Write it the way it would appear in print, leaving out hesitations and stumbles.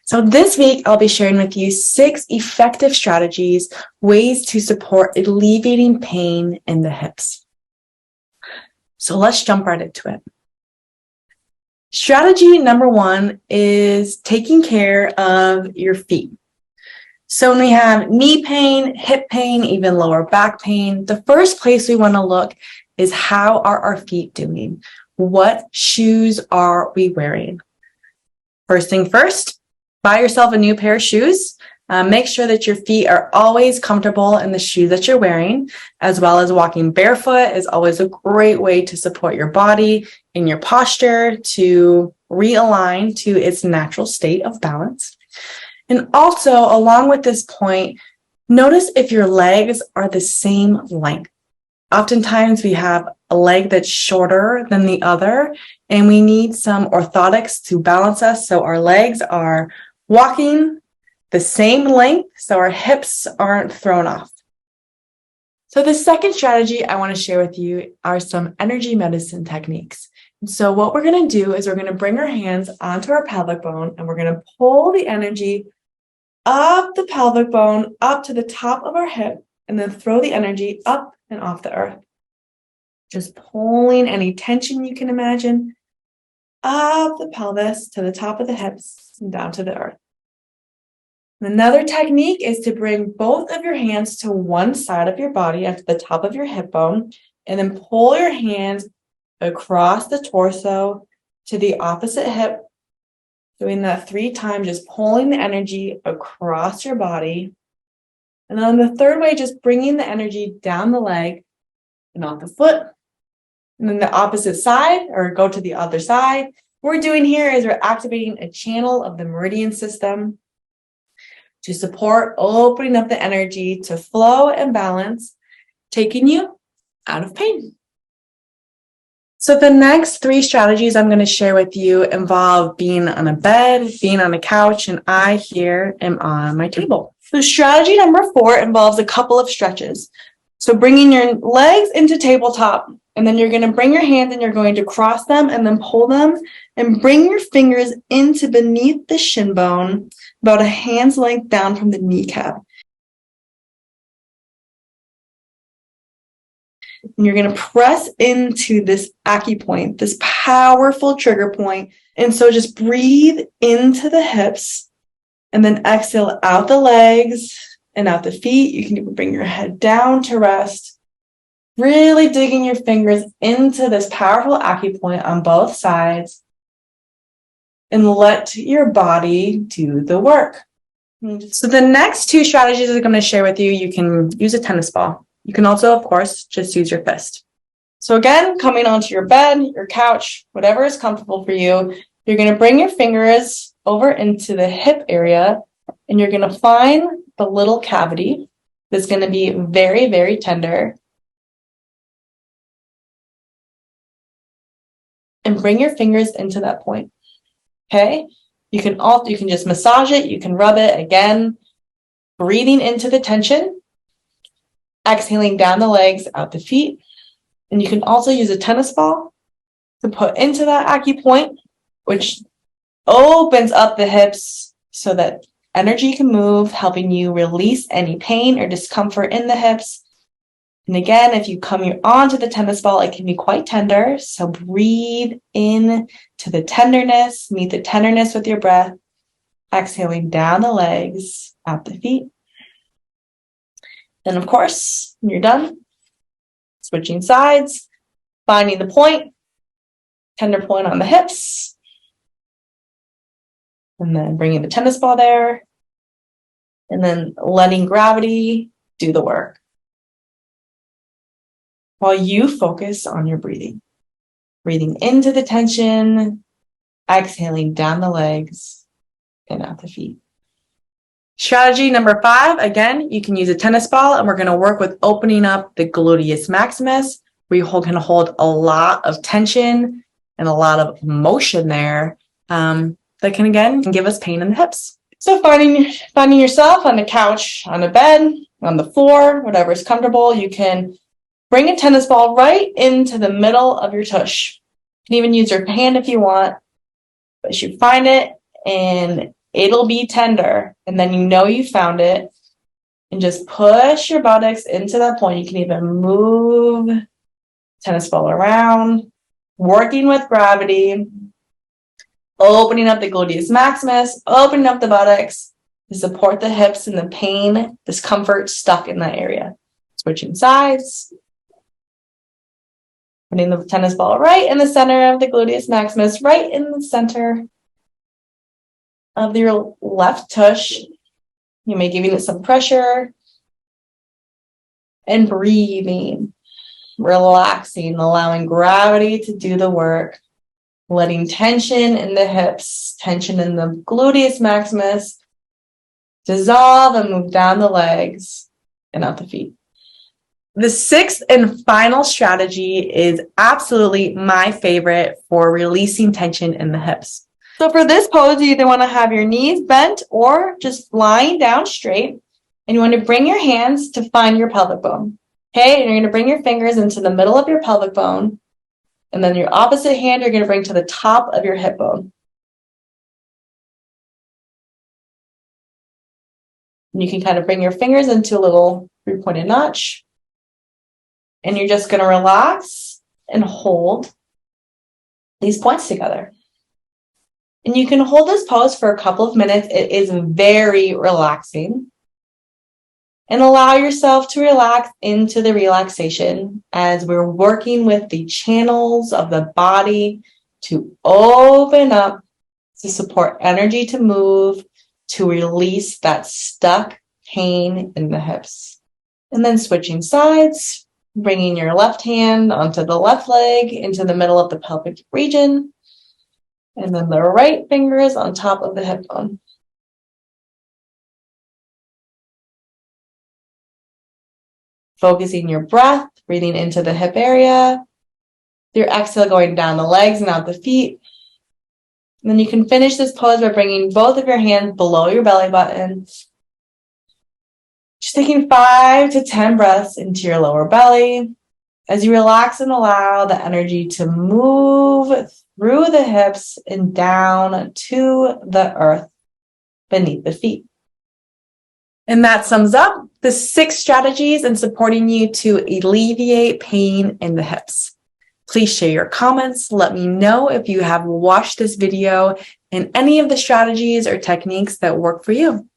So this week, I'll be sharing with you 6 effective strategies, ways to support alleviating pain in the hips. So let's jump right into it. Strategy number 1 is taking care of your feet. So when we have knee pain, hip pain, even lower back pain, the first place we want to look is how are our feet doing? What shoes are we wearing? First thing first, buy yourself a new pair of shoes. Make sure that your feet are always comfortable in the shoes that you're wearing, as well as walking barefoot is always a great way to support your body and your posture to realign to its natural state of balance. And also, along with this point, notice if your legs are the same length. Oftentimes, we have a leg that's shorter than the other, and we need some orthotics to balance us so our legs are walking the same length so our hips aren't thrown off. So the second strategy I want to share with you are some energy medicine techniques. So what we're going to do is we're going to bring our hands onto our pelvic bone and we're going to pull the energy up the pelvic bone, up to the top of our hip, and then throw the energy up and off the earth. Just pulling any tension you can imagine up the pelvis to the top of the hips and down to the earth. Another technique is to bring both of your hands to one side of your body at the top of your hip bone, and then pull your hands across the torso to the opposite hip. Doing that 3 times, just pulling the energy across your body. And then the third way, just bringing the energy down the leg and off the foot. And then the opposite side, or go to the other side. What we're doing here is we're activating a channel of the meridian system to support opening up the energy to flow and balance, taking you out of pain. So the next 3 strategies I'm going to share with you involve being on a bed, being on a couch, and I here am on my table. So strategy number 4 involves a couple of stretches. So bringing your legs into tabletop, and then you're going to bring your hands and you're going to cross them and then pull them and bring your fingers into beneath the shin bone, about a hand's length down from the kneecap. And you're going to press into this acupoint, this powerful trigger point. And so just breathe into the hips and then exhale out the legs and out the feet. You can even bring your head down to rest. Really digging your fingers into this powerful acupoint on both sides. And let your body do the work. So the next 2 strategies I'm going to share with you, you can use a tennis ball. You can also, of course, just use your fist. So again, coming onto your bed, your couch, whatever is comfortable for you, you're going to bring your fingers over into the hip area, and you're going to find the little cavity that's going to be very, very tender. And bring your fingers into that point. Okay? You can just massage it, you can rub it again, breathing into the tension. Exhaling down the legs, out the feet. And you can also use a tennis ball to put into that acupoint, which opens up the hips so that energy can move, helping you release any pain or discomfort in the hips. And again, if you come onto the tennis ball, it can be quite tender. So breathe in to the tenderness, meet the tenderness with your breath. Exhaling down the legs, out the feet. Then, of course, when you're done, switching sides, finding the point, tender point on the hips, and then bringing the tennis ball there, and then letting gravity do the work while you focus on your breathing. Breathing into the tension, exhaling down the legs and out the feet. Strategy number 5, again, you can use a tennis ball, and we're going to work with opening up the gluteus maximus, where you can hold a lot of tension and a lot of motion there that can, again, give us pain in the hips. So finding yourself on the couch, on the bed, on the floor, whatever is comfortable, you can bring a tennis ball right into the middle of your tush. You can even use your hand if you want, but you find it and It'll be tender, and then you know you found it, and just push your buttocks into that point. You can even move tennis ball around, working with gravity, opening up the gluteus maximus, opening up the buttocks to support the hips and the pain, discomfort stuck in that area. Switching sides, putting the tennis ball right in the center of the gluteus maximus, right in the center of your left tush. You may give it some pressure and breathing, relaxing, allowing gravity to do the work, letting tension in the hips, tension in the gluteus maximus dissolve and move down the legs and out the feet. The sixth and final strategy is absolutely my favorite for releasing tension in the hips. So for this pose, you either want to have your knees bent or just lying down straight. And you want to bring your hands to find your pelvic bone. Okay, and you're going to bring your fingers into the middle of your pelvic bone. And then your opposite hand, you're going to bring to the top of your hip bone. And you can kind of bring your fingers into a little three-pointed notch. And you're just going to relax and hold these points together. And you can hold this pose for a couple of minutes. It is very relaxing. And allow yourself to relax into the relaxation as we're working with the channels of the body to open up, to support energy to move, to release that stuck pain in the hips. And then switching sides, bringing your left hand onto the left leg into the middle of the pelvic region. And then the right fingers on top of the hip bone. Focusing your breath, breathing into the hip area. Your exhale going down the legs and out the feet. And then you can finish this pose by bringing both of your hands below your belly button. Just taking 5 to 10 breaths into your lower belly as you relax and allow the energy to move through the hips and down to the earth beneath the feet. And that sums up the 6 strategies in supporting you to alleviate pain in the hips. Please share your comments. Let me know if you have watched this video and any of the strategies or techniques that work for you.